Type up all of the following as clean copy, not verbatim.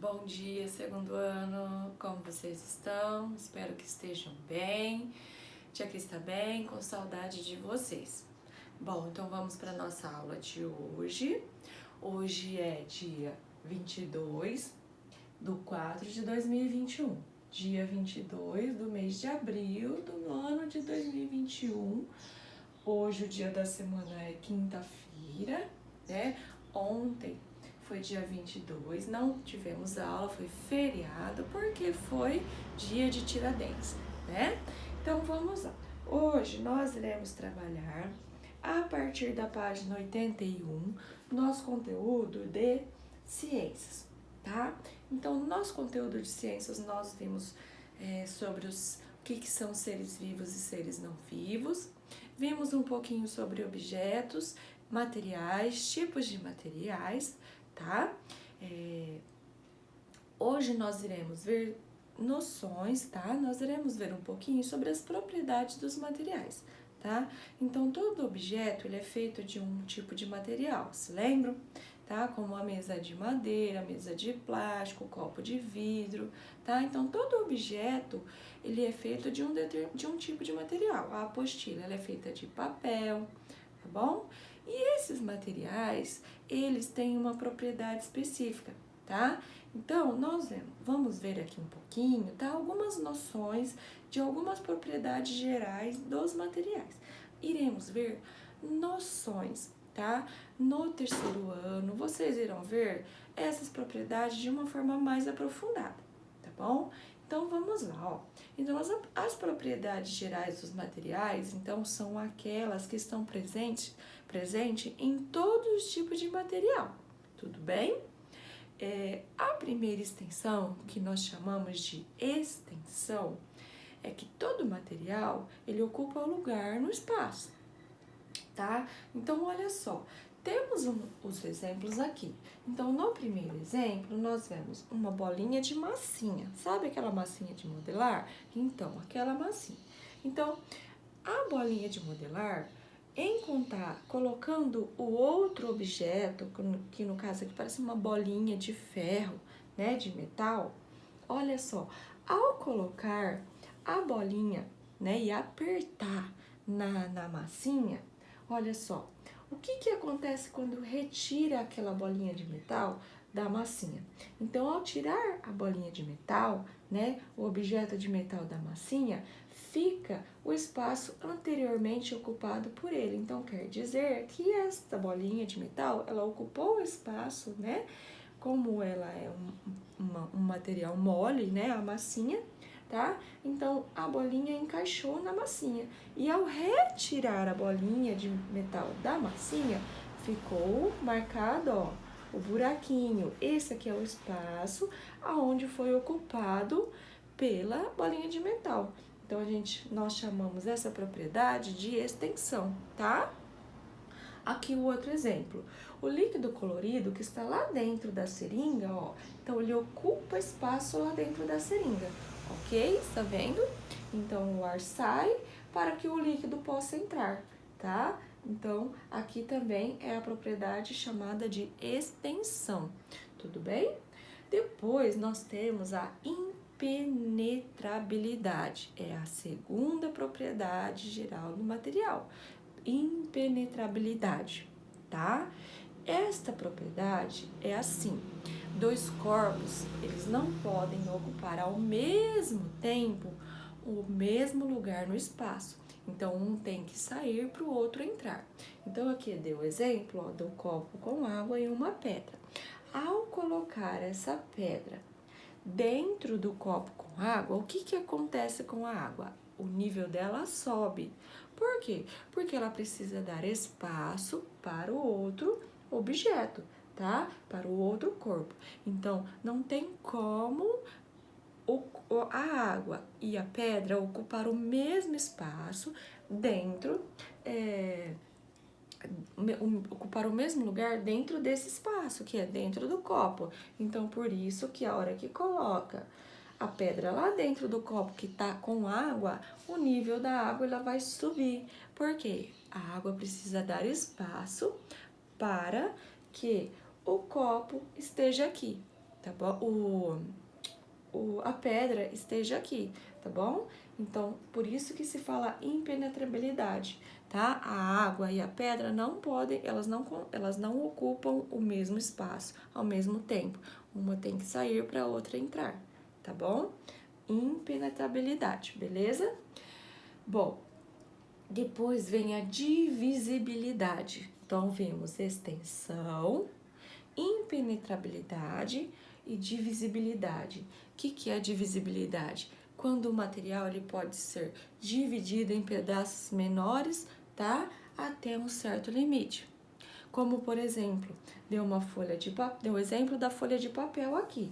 Bom dia, segundo ano, como vocês estão? Espero que estejam bem. Tia Cris está bem, com saudade de vocês. Bom, então vamos para a nossa aula de hoje. Hoje é dia 22/4/2021. Dia 22 do mês de abril do ano de 2021. Hoje o dia da semana é quinta-feira, né? Ontem foi dia 22, não tivemos aula, foi feriado, porque foi dia de Tiradentes, né? Então vamos lá. Hoje nós iremos trabalhar a partir da página 81, nosso conteúdo de ciências, tá? Então, no nosso conteúdo de ciências, nós vimos sobre o que são seres vivos e seres não vivos, vimos um pouquinho sobre objetos, materiais, tipos de materiais, tá? Hoje nós iremos ver noções, tá? Nós iremos ver um pouquinho sobre as propriedades dos materiais, tá? Então, todo objeto, ele é feito de um tipo de material, se lembram? Tá? Como a mesa de madeira, a mesa de plástico, copo de vidro, tá? Então, todo objeto, ele é feito de um tipo de material. A apostila, ela é feita de papel, tá bom? E esses materiais, eles têm uma propriedade específica, tá? Então, nós vamos ver aqui um pouquinho, tá? Algumas noções de algumas propriedades gerais dos materiais. Iremos ver noções, tá? No terceiro ano, vocês irão ver essas propriedades de uma forma mais aprofundada, tá bom? Então, vamos lá, ó. Então, as propriedades gerais dos materiais, então, são aquelas que estão presentes em todos os tipos de material, tudo bem? A primeira extensão, que nós chamamos de extensão, é que todo material, ele ocupa um lugar no espaço, tá? Então, olha só, temos os exemplos aqui. Então, no primeiro exemplo, nós vemos uma bolinha de massinha. Sabe aquela massinha de modelar? Então, aquela massinha. Então, a bolinha de modelar, colocando o outro objeto, que no caso aqui parece uma bolinha de ferro, né, de metal, olha só, ao colocar a bolinha, né, e apertar na massinha, olha só, o que acontece quando retira aquela bolinha de metal da massinha? Então, ao tirar a bolinha de metal, né, o objeto de metal da massinha, fica o espaço anteriormente ocupado por ele. Então, quer dizer que esta bolinha de metal, ela ocupou o espaço, né? Como ela é um material mole, né? A massinha, tá? Então, a bolinha encaixou na massinha. E ao retirar a bolinha de metal da massinha, ficou marcado, ó, o buraquinho. Esse aqui é o espaço aonde foi ocupado pela bolinha de metal. Então, nós chamamos essa propriedade de extensão, tá? Aqui o outro exemplo. O líquido colorido que está lá dentro da seringa, ó, então ele ocupa espaço lá dentro da seringa, ok? Está vendo? Então, o ar sai para que o líquido possa entrar, tá? Então, aqui também é a propriedade chamada de extensão, tudo bem? Depois, nós temos a impenetrabilidade, é a segunda propriedade geral do material, impenetrabilidade, tá? Esta propriedade é assim, dois corpos, eles não podem ocupar ao mesmo tempo o mesmo lugar no espaço, então um tem que sair para o outro entrar. Então aqui deu o exemplo, ó, do copo com água e uma pedra. Ao colocar essa pedra dentro do copo com água, o que acontece com a água? O nível dela sobe. Por quê? Porque ela precisa dar espaço para o outro objeto, tá? Para o outro corpo. Então, não tem como a água e a pedra ocupar o mesmo espaço dentro, ocupar o mesmo lugar dentro desse espaço, que é dentro do copo. Então, por isso que a hora que coloca a pedra lá dentro do copo que tá com água, o nível da água ela vai subir. Por quê? A água precisa dar espaço para que o copo esteja aqui, tá bom? A pedra esteja aqui, tá bom? Então, por isso que se fala impenetrabilidade, tá? A água e a pedra não podem, elas não ocupam o mesmo espaço ao mesmo tempo. Uma tem que sair para a outra entrar, tá bom? Impenetrabilidade, beleza? Bom, depois vem a divisibilidade. Então, vemos extensão, impenetrabilidade e divisibilidade. O que é a divisibilidade? Quando o material ele pode ser dividido em pedaços menores, tá? Até um certo limite. Como, por exemplo, deu o exemplo da folha de papel aqui,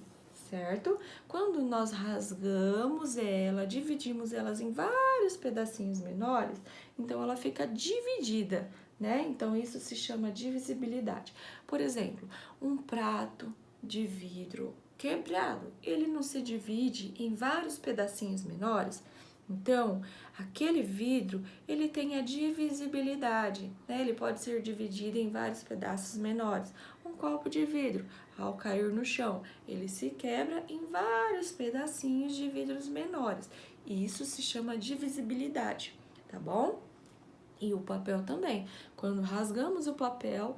certo? Quando nós rasgamos ela, dividimos elas em vários pedacinhos menores, então ela fica dividida, né? Então isso se chama divisibilidade. Por exemplo, um prato de vidro quebrado, ele não se divide em vários pedacinhos menores. Então, aquele vidro, ele tem a divisibilidade, né? Ele pode ser dividido em vários pedaços menores. Um copo de vidro, ao cair no chão, ele se quebra em vários pedacinhos de vidros menores. Isso se chama divisibilidade, tá bom? E o papel também. Quando rasgamos o papel,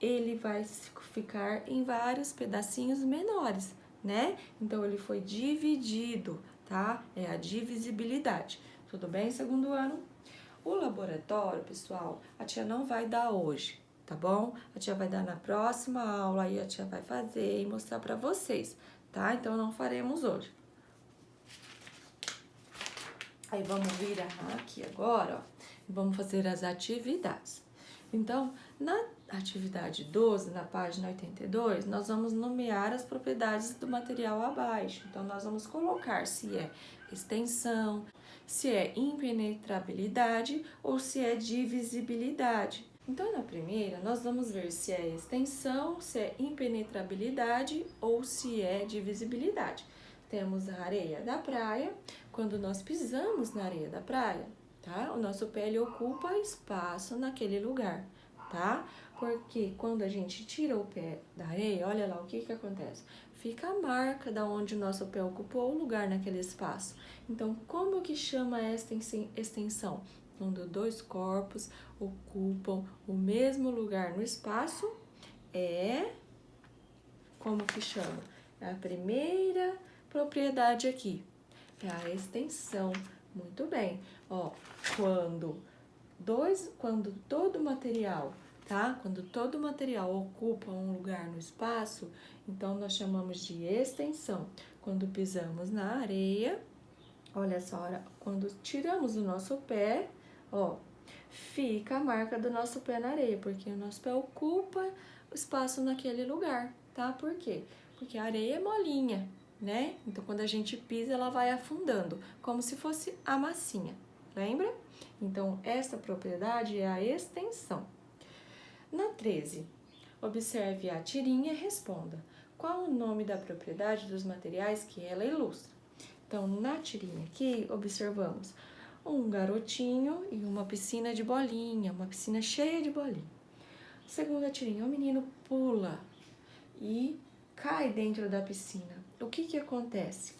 ele vai ficar em vários pedacinhos menores, né? Então, ele foi dividido, tá? É a divisibilidade. Tudo bem, segundo ano? O laboratório, pessoal, a tia não vai dar hoje, tá bom? A tia vai dar na próxima aula e a tia vai fazer e mostrar pra vocês, tá? Então, não faremos hoje. Aí, vamos virar aqui agora, ó. Vamos fazer as atividades. Então, na atividade 12, na página 82, nós vamos nomear as propriedades do material abaixo. Então, nós vamos colocar se é extensão, se é impenetrabilidade ou se é divisibilidade. Então, na primeira, nós vamos ver se é extensão, se é impenetrabilidade ou se é divisibilidade. Temos a areia da praia. Quando nós pisamos na areia da praia, tá? O nosso pé ele ocupa espaço naquele lugar, tá? Porque quando a gente tira o pé da areia, olha lá o que acontece. Fica a marca da onde o nosso pé ocupou o lugar naquele espaço. Então, como que chama esta extensão? Quando dois corpos ocupam o mesmo lugar no espaço, como que chama? É a primeira propriedade aqui, é a extensão. Muito bem. Ó, quando todo material, tá? Quando todo material ocupa um lugar no espaço, então nós chamamos de extensão. Quando pisamos na areia, olha só, quando tiramos o nosso pé, ó, fica a marca do nosso pé na areia, porque o nosso pé ocupa o espaço naquele lugar, tá? Por quê? Porque a areia é molinha, né? Então, quando a gente pisa, ela vai afundando, como se fosse a massinha, lembra? Então, essa propriedade é a extensão. Na 13, observe a tirinha e responda. Qual o nome da propriedade dos materiais que ela ilustra? Então, na tirinha aqui, observamos um garotinho e uma piscina de bolinha, uma piscina cheia de bolinha. Segunda tirinha, o menino pula e cai dentro da piscina. O que acontece?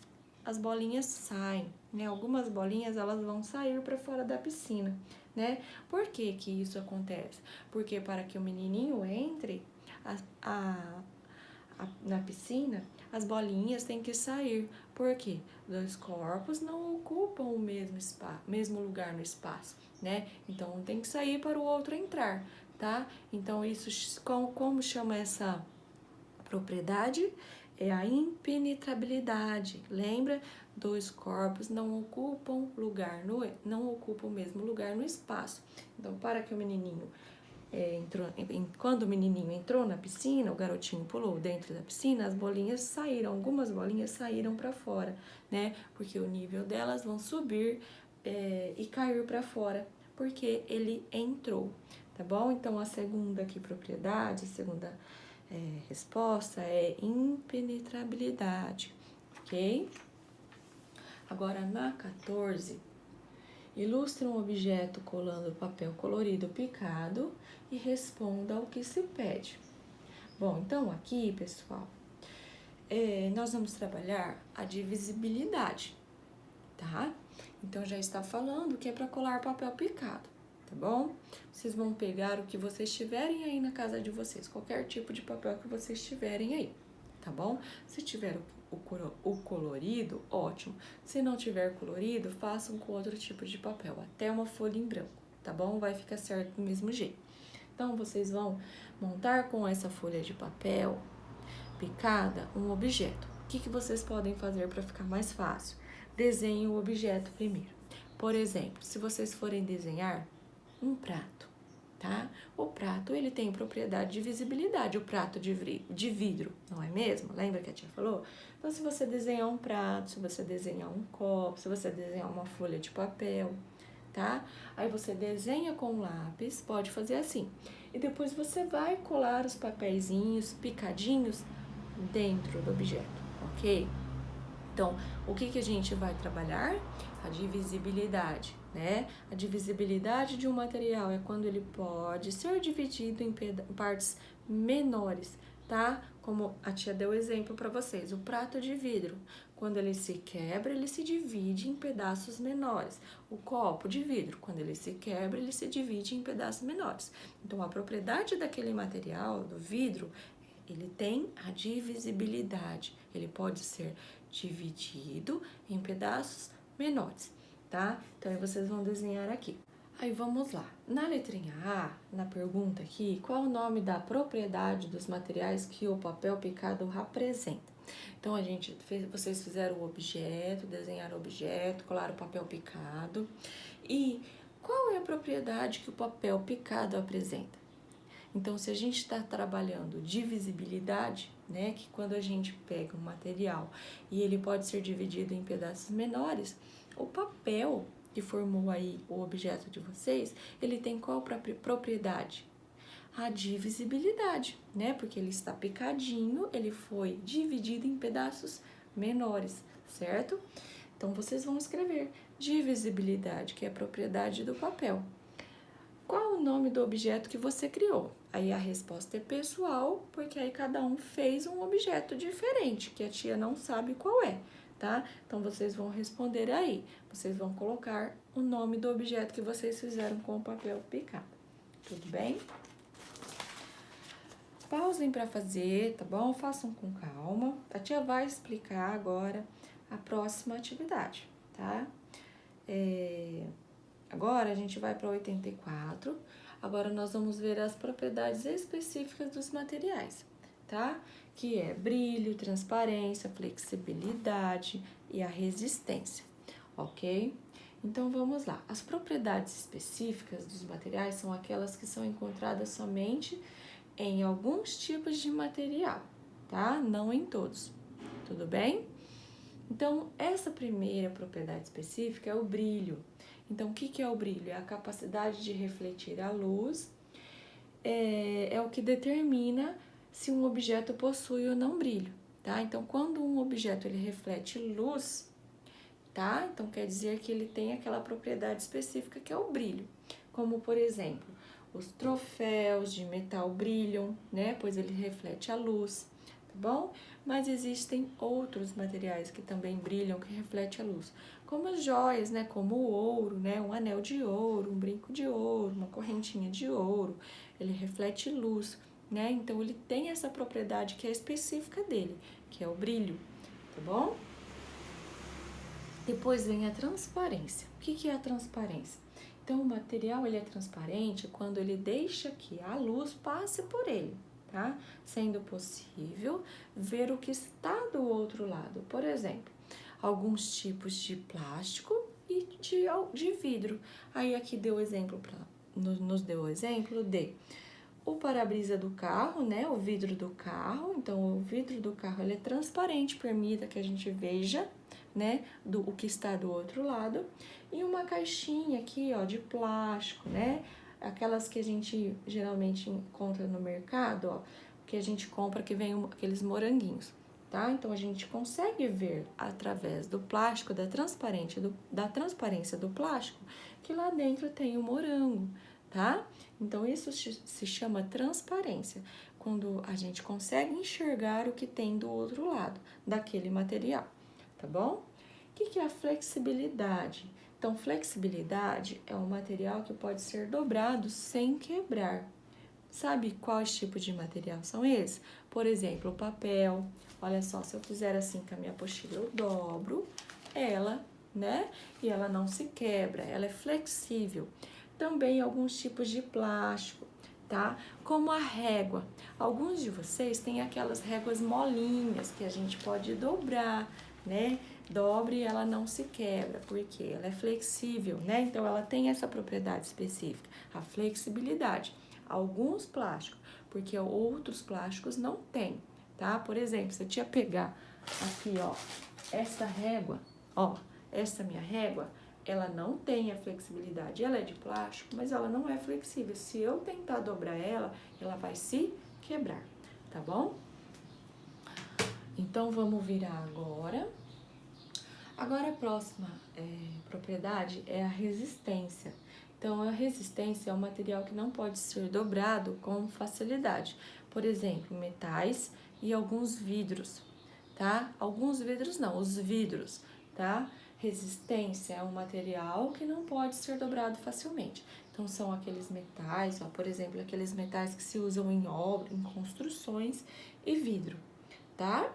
As bolinhas saem, né? Algumas bolinhas elas vão sair para fora da piscina, né? Por que isso acontece? Porque para que o menininho entre na piscina, as bolinhas têm que sair. Por quê? Dois corpos não ocupam o mesmo lugar no espaço, né? Então, um tem que sair para o outro entrar, tá? Então, isso, como chama essa propriedade? É a impenetrabilidade. Lembra? Dois corpos não ocupam o mesmo lugar no espaço. Então, para que o menininho quando o menininho entrou na piscina, o garotinho pulou dentro da piscina, as bolinhas saíram, algumas bolinhas saíram para fora, né? Porque o nível delas vão subir e cair para fora, porque ele entrou, tá bom? Então, a segunda aqui, propriedade, a segunda resposta é impenetrabilidade, ok? Agora, na 14, ilustre um objeto colando papel colorido picado e responda ao que se pede. Bom, então aqui, pessoal, nós vamos trabalhar a divisibilidade, tá? Então, já está falando que é para colar papel picado, tá bom? Vocês vão pegar o que vocês tiverem aí na casa de vocês, qualquer tipo de papel que vocês tiverem aí, tá bom? Se tiver o colorido, ótimo. Se não tiver colorido, façam com outro tipo de papel, até uma folha em branco, tá bom? Vai ficar certo do mesmo jeito. Então, vocês vão montar com essa folha de papel picada um objeto. O que vocês podem fazer para ficar mais fácil? Desenhe o objeto primeiro. Por exemplo, se vocês forem desenhar um prato, tá? O prato, ele tem propriedade de visibilidade, o prato de vidro, não é mesmo? Lembra que a tia falou? Então, se você desenhar um prato, se você desenhar um copo, se você desenhar uma folha de papel, tá? Aí você desenha com lápis, pode fazer assim. E depois você vai colar os papeizinhos picadinhos dentro do objeto, ok? Então, o que a gente vai trabalhar? A divisibilidade, né? A divisibilidade de um material é quando ele pode ser dividido em partes menores, tá? Como a tia deu exemplo para vocês, o prato de vidro, quando ele se quebra, ele se divide em pedaços menores. O copo de vidro, quando ele se quebra, ele se divide em pedaços menores. Então, a propriedade daquele material, do vidro, ele tem a divisibilidade, ele pode ser dividido em pedaços menores, tá? Então, aí vocês vão desenhar aqui. Aí, vamos lá. Na letrinha A, na pergunta aqui, qual o nome da propriedade dos materiais que o papel picado representa? Então, vocês fizeram o objeto, desenharam o objeto, colaram o papel picado. E qual é a propriedade que o papel picado apresenta? Então, se a gente está trabalhando divisibilidade, né, que quando a gente pega um material e ele pode ser dividido em pedaços menores, o papel que formou aí o objeto de vocês, ele tem qual propriedade? A divisibilidade, né, porque ele está picadinho, ele foi dividido em pedaços menores, certo? Então, vocês vão escrever divisibilidade, que é a propriedade do papel. Qual o nome do objeto que você criou? Aí a resposta é pessoal, porque aí cada um fez um objeto diferente, que a tia não sabe qual é, tá? Então, vocês vão responder aí. Vocês vão colocar o nome do objeto que vocês fizeram com o papel picado. Tudo bem? Pausem para fazer, tá bom? Façam com calma. A tia vai explicar agora a próxima atividade, tá? Agora, a gente vai para 84. Agora, nós vamos ver as propriedades específicas dos materiais, tá? Que é brilho, transparência, flexibilidade e a resistência, ok? Então, vamos lá. As propriedades específicas dos materiais são aquelas que são encontradas somente em alguns tipos de material, tá? Não em todos, tudo bem? Então, essa primeira propriedade específica é o brilho. Então, o que é o brilho? É a capacidade de refletir a luz, é o que determina se um objeto possui ou não brilho, tá? Então, quando um objeto ele reflete luz, tá? Então, quer dizer que ele tem aquela propriedade específica que é o brilho. Como, por exemplo, os troféus de metal brilham, né? Pois ele reflete a luz, tá bom? Mas existem outros materiais que também brilham, que refletem a luz, como as joias, né? Como o ouro, né? Um anel de ouro, um brinco de ouro, uma correntinha de ouro, ele reflete luz, né? Então, ele tem essa propriedade que é específica dele, que é o brilho, tá bom? Depois vem a transparência. O que é a transparência? Então, o material ele é transparente quando ele deixa que a luz passe por ele, tá? Sendo possível ver o que está do outro lado. Por exemplo, alguns tipos de plástico e de vidro. Aí aqui nos deu o exemplo de o para-brisa do carro, né? O vidro do carro. Então, o vidro do carro ele é transparente, permita que a gente veja, né? O que está do outro lado. E uma caixinha aqui, ó, de plástico, né? Aquelas que a gente geralmente encontra no mercado, ó, que a gente compra que vem aqueles moranguinhos, tá? Então, a gente consegue ver através do plástico, da transparência do plástico, que lá dentro tem o morango, tá? Então, isso se chama transparência. quando a gente consegue enxergar o que tem do outro lado daquele material, tá bom? O que é a flexibilidade? Então, flexibilidade é um material que pode ser dobrado sem quebrar. Sabe quais tipos de material são esses? Por exemplo, o papel. Olha só, se eu fizer assim com a minha apostila, eu dobro ela, né? E ela não se quebra, ela é flexível. Também alguns tipos de plástico, tá? Como a régua. Alguns de vocês têm aquelas réguas molinhas que a gente pode dobrar, né? Dobre e ela não se quebra, porque ela é flexível, né? Então, ela tem essa propriedade específica, a flexibilidade. Alguns plásticos, porque outros plásticos não têm, tá? Por exemplo, se eu tinha pegar aqui, ó, essa régua, ó, essa minha régua, ela não tem a flexibilidade. Ela é de plástico, mas ela não é flexível. Se eu tentar dobrar ela, ela vai se quebrar, tá bom? Então, vamos virar agora. Agora, a próxima propriedade é a resistência. Então, a resistência é um material que não pode ser dobrado com facilidade. Por exemplo, metais e alguns vidros, tá? Alguns vidros não, os vidros, tá? Resistência é um material que não pode ser dobrado facilmente. Então, são aqueles metais, ó, por exemplo, aqueles metais que se usam em obra, em construções e vidro, tá?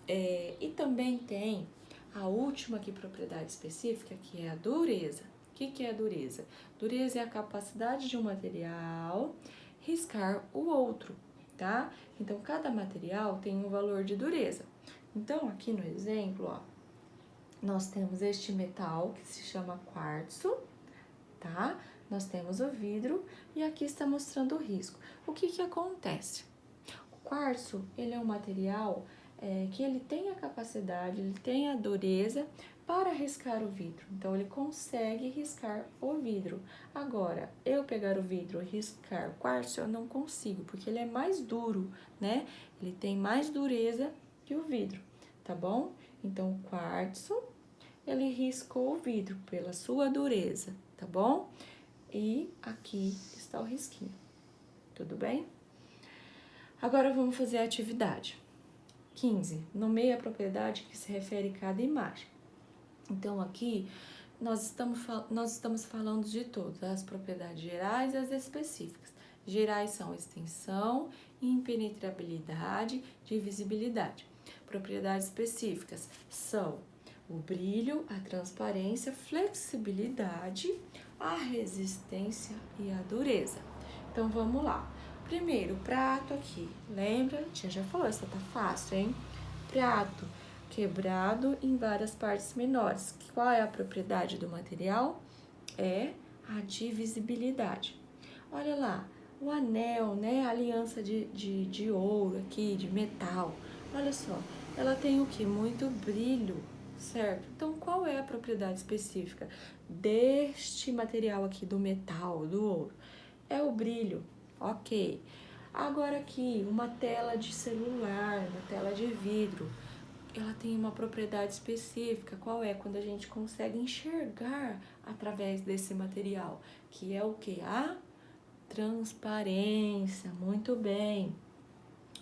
E também tem a última aqui, propriedade específica, que é a dureza. O que é a dureza? Dureza é a capacidade de um material riscar o outro, tá? Então, cada material tem um valor de dureza. Então, aqui no exemplo, ó, nós temos este metal que se chama quartzo, tá? Nós temos o vidro e aqui está mostrando o risco. O que acontece? O quartzo, ele é um material que ele tem a capacidade, ele tem a dureza para riscar o vidro. Então, ele consegue riscar o vidro. Agora, eu pegar o vidro e riscar o quartzo, eu não consigo, porque ele é mais duro, né? Ele tem mais dureza que o vidro, tá bom? Então, o quartzo, ele riscou o vidro pela sua dureza, tá bom? E aqui está o risquinho, tudo bem? Agora, vamos fazer a atividade. 15. Nomeie a propriedade que se refere a cada imagem. Então, aqui, nós estamos falando de todas as propriedades gerais e as específicas. Gerais são extensão, impenetrabilidade, divisibilidade. Propriedades específicas são o brilho, a transparência, flexibilidade, a resistência e a dureza. Então, vamos lá. Primeiro, prato aqui. Lembra? A tia já falou, essa tá fácil, hein? Prato quebrado em várias partes menores. Qual é a propriedade do material? É a divisibilidade. Olha lá, o anel, né? A aliança de ouro aqui, de metal. Olha só, ela tem o que? Muito brilho, certo? Então, qual é a propriedade específica deste material aqui, do metal, do ouro? É o brilho. Ok. Agora aqui, uma tela de celular, uma tela de vidro, ela tem uma propriedade específica. Qual é? Quando a gente consegue enxergar através desse material, que é o que? A transparência. Muito bem.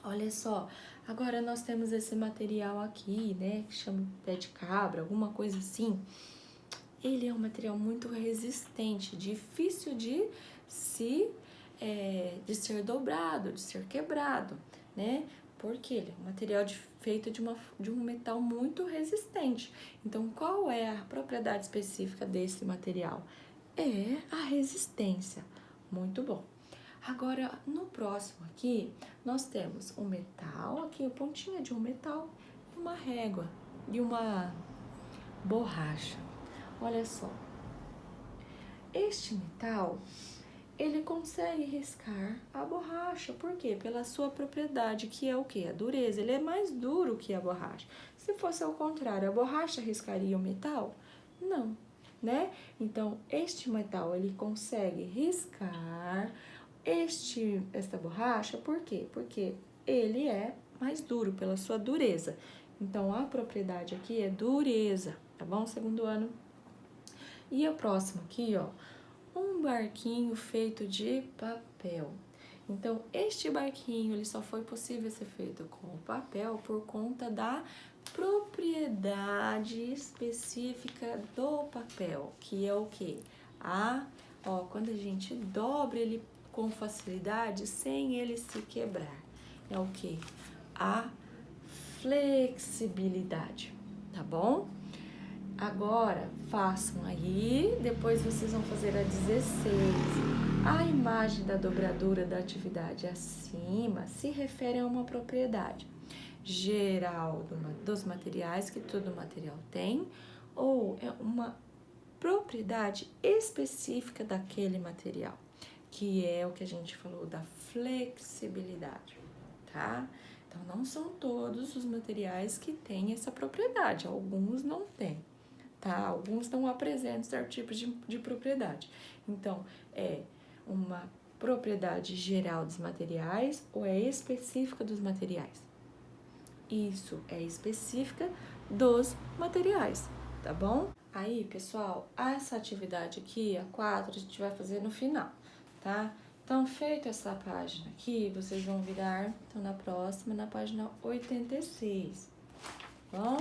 Olha só, agora nós temos esse material aqui, né, que chama pé de cabra, alguma coisa assim. Ele é um material muito resistente, difícil de ser dobrado, de ser quebrado, né? Porque ele é um material feito de um metal muito resistente. Então, qual é a propriedade específica desse material? É a resistência. Muito bom. Agora, no próximo aqui, nós temos um metal, aqui a pontinha de um metal, e uma régua, e uma borracha. Olha só, este metal, ele consegue riscar a borracha. Por quê? Pela sua propriedade, que é o quê? A dureza. Ele é mais duro que a borracha. Se fosse ao contrário, a borracha riscaria o metal? Não, né? Então, este metal, ele consegue riscar esta borracha. Por quê? Porque ele é mais duro, pela sua dureza. Então, a propriedade aqui é dureza, tá bom? Segundo ano. E o próximo aqui, ó, um barquinho feito de papel. Então, este barquinho ele só foi possível ser feito com papel por conta da propriedade específica do papel, que é o quê? Quando a gente dobra ele com facilidade, sem ele se quebrar, é o quê? A flexibilidade, tá bom? Agora, façam aí, depois vocês vão fazer a 16. A imagem da dobradura da atividade acima se refere a uma propriedade geral dos materiais que todo material tem, ou é uma propriedade específica daquele material, que é o que a gente falou da flexibilidade, tá? Então, não são todos os materiais que têm essa propriedade, alguns não têm, tá? Alguns não apresentam certo tipo de propriedade. Então, é uma propriedade geral dos materiais ou é específica dos materiais? Isso, é específica dos materiais, tá bom? Aí, pessoal, essa atividade aqui, a 4, a gente vai fazer no final, tá? Então, feita essa página aqui, vocês vão virar, então, na próxima, na página 86, bom?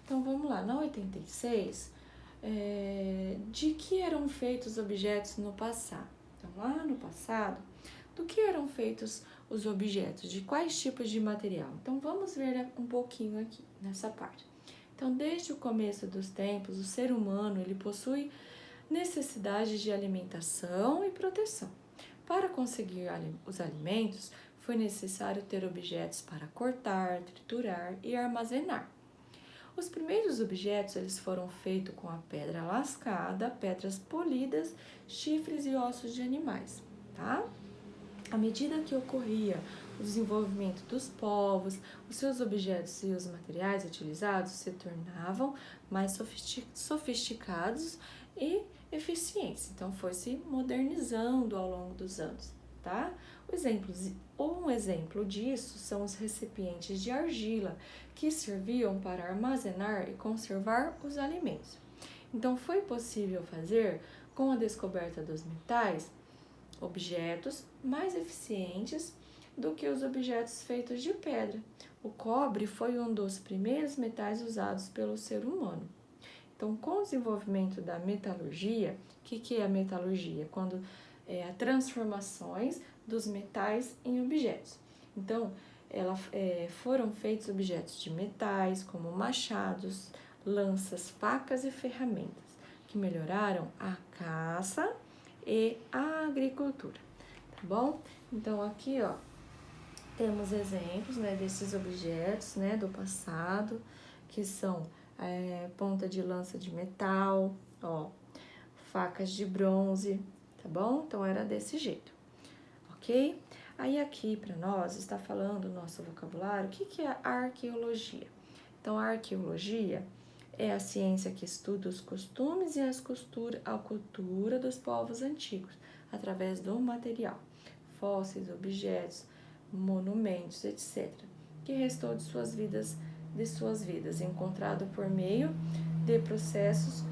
Então, vamos lá, na 86, de que eram feitos os objetos no passado? Então, lá no passado, do que eram feitos os objetos? De quais tipos de material? Então, vamos ver um pouquinho aqui, nessa parte. Então, desde o começo dos tempos, o ser humano, ele possui necessidade de alimentação e proteção. Para conseguir os alimentos, foi necessário ter objetos para cortar, triturar e armazenar. Os primeiros objetos eles foram feitos com a pedra lascada, pedras polidas, chifres e ossos de animais, tá? À medida que ocorria o desenvolvimento dos povos, os seus objetos e os materiais utilizados se tornavam mais sofisticados e eficientes. Então, foi se modernizando ao longo dos anos, tá? Um exemplo disso são os recipientes de argila, que serviam para armazenar e conservar os alimentos. Então, foi possível fazer, com a descoberta dos metais, objetos mais eficientes do que os objetos feitos de pedra. O cobre foi um dos primeiros metais usados pelo ser humano. Então, com o desenvolvimento da metalurgia, o que é a metalurgia? Quando a transformações dos metais em objetos. Então, foram feitos objetos de metais, como machados, lanças, facas e ferramentas, que melhoraram a caça e a agricultura, tá bom? Então, aqui, temos exemplos, desses objetos, do passado, que são ponta de lança de metal, facas de bronze, tá bom? Então, era desse jeito, ok? Aí, aqui, para nós, está falando o nosso vocabulário, o que é a arqueologia? Então, a arqueologia é a ciência que estuda os costumes e a cultura dos povos antigos, através do material, fósseis, objetos, monumentos, etc., que restou de suas vidas, encontrado por meio de processos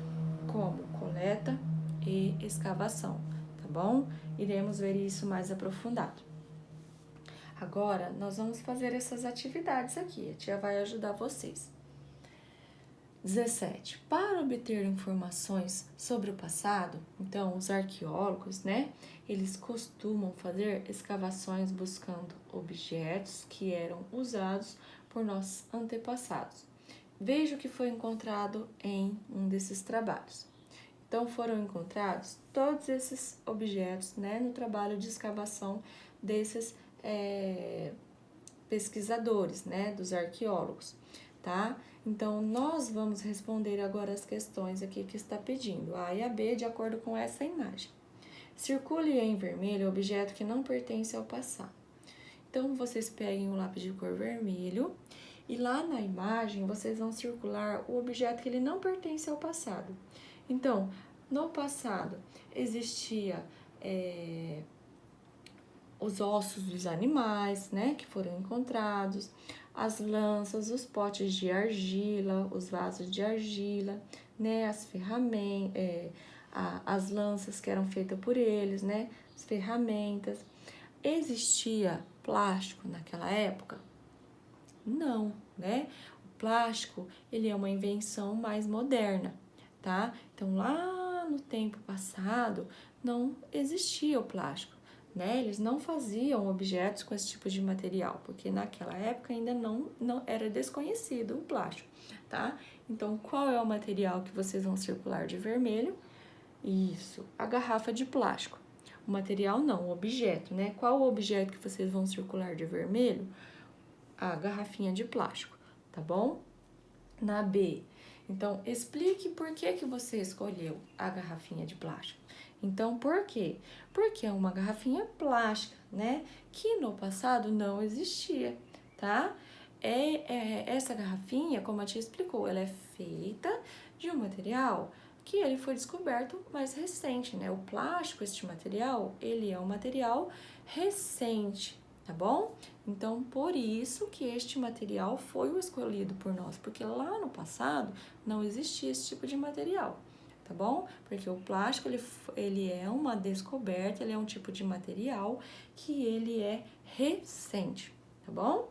como coleta e escavação, tá bom? Iremos ver isso mais aprofundado. Agora, nós vamos fazer essas atividades aqui, a tia vai ajudar vocês. 17. Para obter informações sobre o passado, então os arqueólogos, eles costumam fazer escavações buscando objetos que eram usados por nossos antepassados. Veja o que foi encontrado em um desses trabalhos. Então, foram encontrados todos esses objetos, no trabalho de escavação desses pesquisadores, dos arqueólogos, tá? Então, nós vamos responder agora as questões aqui que está pedindo, A e a B, de acordo com essa imagem. Circule em vermelho o objeto que não pertence ao passado. Então, vocês peguem um lápis de cor vermelho e lá na imagem vocês vão circular o objeto que ele não pertence ao passado. Então, no passado existia os ossos dos animais, que foram encontrados, as lanças, os potes de argila, os vasos de argila, as ferramentas, as lanças que eram feitas por eles, as ferramentas, Existia plástico naquela época? Não, né? O plástico, ele é uma invenção mais moderna, tá? Então, lá no tempo passado, não existia o plástico, né? Eles não faziam objetos com esse tipo de material, porque naquela época ainda não era desconhecido o plástico, tá? Então, qual é o material que vocês vão circular de vermelho? Isso, a garrafa de plástico. O material não, o objeto, né? Qual o objeto que vocês vão circular de vermelho? A garrafinha de plástico, tá bom? Na B, então explique por que você escolheu a garrafinha de plástico. Então, por quê? Porque é uma garrafinha plástica, né? Que no passado não existia, tá? Essa garrafinha, como a tia explicou, ela é feita de um material que ele foi descoberto mais recente, né? O plástico, este material, ele é um material recente, tá bom? Então, por isso que este material foi o escolhido por nós, porque lá no passado não existia esse tipo de material, tá bom? Porque o plástico, ele é uma descoberta, ele é um tipo de material que ele é recente, tá bom?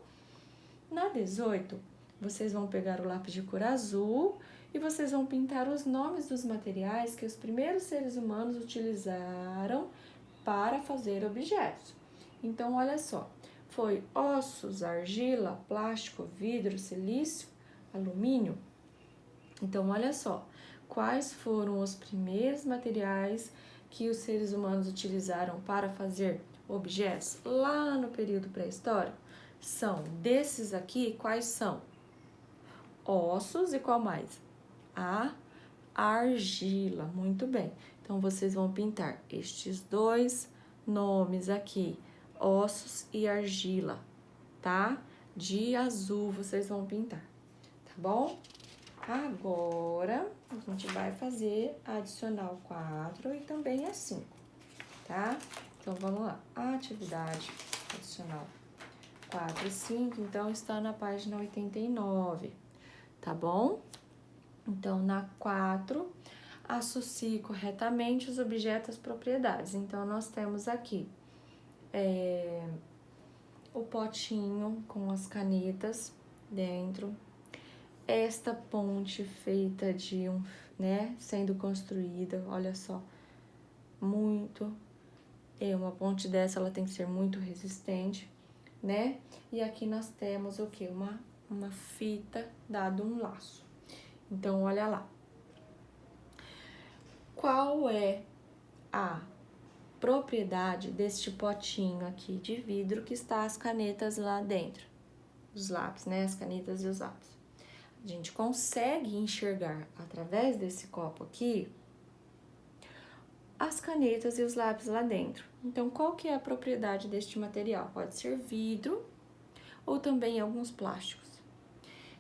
Na 18, vocês vão pegar o lápis de cor azul e vocês vão pintar os nomes dos materiais que os primeiros seres humanos utilizaram para fazer objetos. Então, olha só, foi ossos, argila, plástico, vidro, silício, alumínio. Então, olha só, quais foram os primeiros materiais que os seres humanos utilizaram para fazer objetos lá no período pré-histórico? São desses aqui, quais são? Ossos e qual mais? A argila, muito bem. Então, vocês vão pintar estes dois nomes aqui, ossos e argila, tá? De azul vocês vão pintar, tá bom? Agora, a gente vai fazer a adicional 4 e também a 5, tá? Então, vamos lá. A atividade adicional 4 e 5, então, está na página 89, tá bom? Então, na 4, associe corretamente os objetos às propriedades. Então, nós temos aqui o potinho com as canetas dentro, esta ponte feita de sendo construída, olha só, uma ponte dessa, ela tem que ser muito resistente, né? E aqui nós temos o que? Uma fita dado um laço. Então, olha lá. Qual é a propriedade deste potinho aqui de vidro que está as canetas lá dentro? Os lápis, né? As canetas e os lápis. A gente consegue enxergar através desse copo aqui as canetas e os lápis lá dentro. Então, qual que é a propriedade deste material? Pode ser vidro ou também alguns plásticos,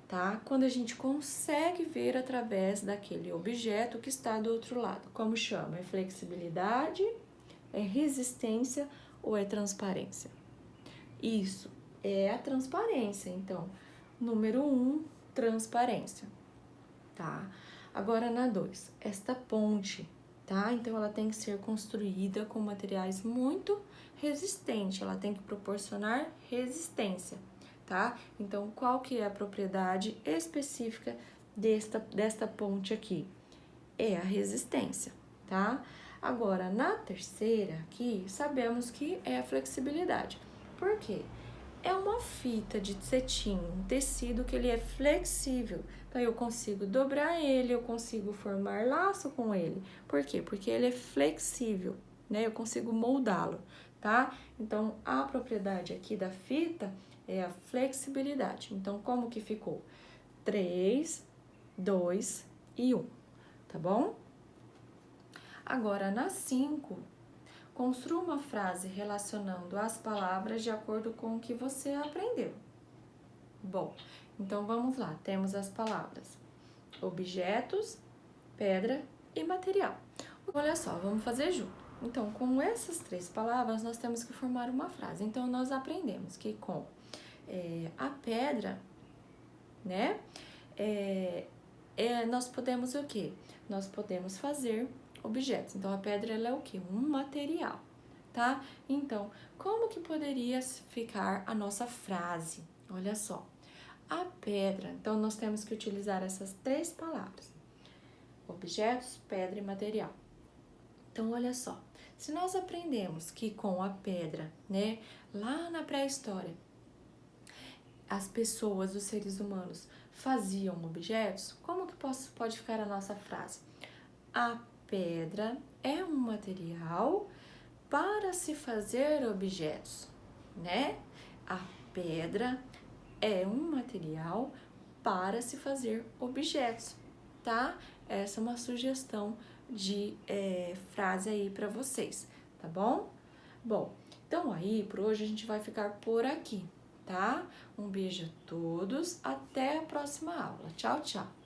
tá? Quando a gente consegue ver através daquele objeto que está do outro lado. Como chama? É flexibilidade, é resistência ou é transparência? Isso, é a transparência. Então, número 1, transparência, tá? Agora, na 2, esta ponte, tá? Então, ela tem que ser construída com materiais muito resistentes, ela tem que proporcionar resistência, tá? Então, qual que é a propriedade específica desta ponte aqui? É a resistência, tá? Agora, na terceira aqui, sabemos que é a flexibilidade. Por quê? É uma fita de cetim, um tecido que ele é flexível. Então, eu consigo dobrar ele, eu consigo formar laço com ele. Por quê? Porque ele é flexível, né? Eu consigo moldá-lo, tá? Então, a propriedade aqui da fita é a flexibilidade. Então, como que ficou? 3, 2 e 1, tá bom? Agora, na 5, construa uma frase relacionando as palavras de acordo com o que você aprendeu. Bom, então vamos lá. Temos as palavras objetos, pedra e material. Olha só, vamos fazer junto. Então, com essas 3 palavras, nós temos que formar uma frase. Então, nós aprendemos que com a pedra, né, nós podemos o quê? Nós podemos fazer objetos. Então, a pedra, ela é o quê? Um material, tá? Então, como que poderia ficar a nossa frase? Olha só, a pedra, então nós temos que utilizar essas 3 palavras: objetos, pedra e material. Então, olha só, se nós aprendemos que com a pedra, né, lá na pré-história, as pessoas, os seres humanos, faziam objetos, como que pode ficar a nossa frase? A pedra é um material para se fazer objetos, né? A pedra é um material para se fazer objetos, tá? Essa é uma sugestão de frase aí para vocês, tá bom? Bom, então aí por hoje a gente vai ficar por aqui, tá? Um beijo a todos, até a próxima aula. Tchau, tchau!